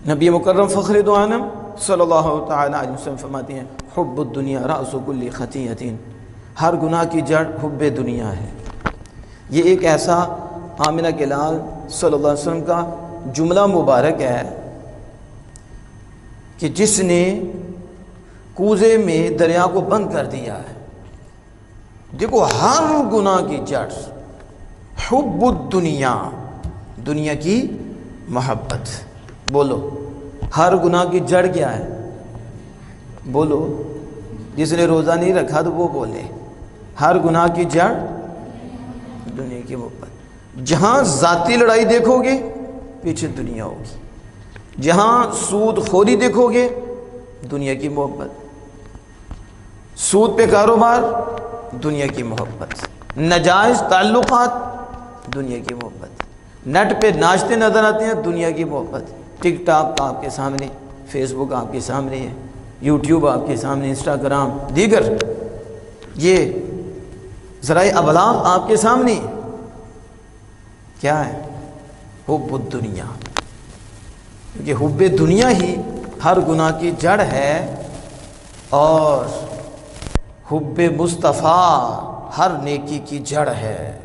نبی مکرم فخر دو عالم صلی اللہ تعالیٰ علیہ وسلم فرماتے ہیں حب الدنیا رأس کل خطیئۃ، ہر گناہ کی جڑ حب دنیا ہے۔ یہ ایک ایسا آمنہ کے لال صلی اللہ علیہ وسلم کا جملہ مبارک ہے کہ جس نے کوزے میں دریا کو بند کر دیا ہے۔ دیکھو ہر گناہ کی جڑ حب الدنیا، دنیا کی محبت۔ بولو ہر گناہ کی جڑ کیا ہے؟ بولو، جس نے روزہ نہیں رکھا تو وہ بولے ہر گناہ کی جڑ دنیا کی محبت۔ جہاں ذاتی لڑائی دیکھو گے پیچھے دنیا ہوگی، جہاں سود خوری دیکھو گے دنیا کی محبت، سود پہ کاروبار دنیا کی محبت، ناجائز تعلقات دنیا کی محبت، نیٹ پہ ناچتے نظر آتے ہیں دنیا کی محبت، ٹک ٹاک آپ کے سامنے، فیس بک آپ کے سامنے ہے، یوٹیوب آپ کے سامنے، انسٹاگرام دیگر یہ ذرائع ابلاغ آپ کے سامنے کیا ہے؟ حب الدنیا، کیونکہ حب دنیا ہی ہر گناہ کی جڑ ہے، اور حب مصطفیٰ ہر نیکی کی جڑ ہے۔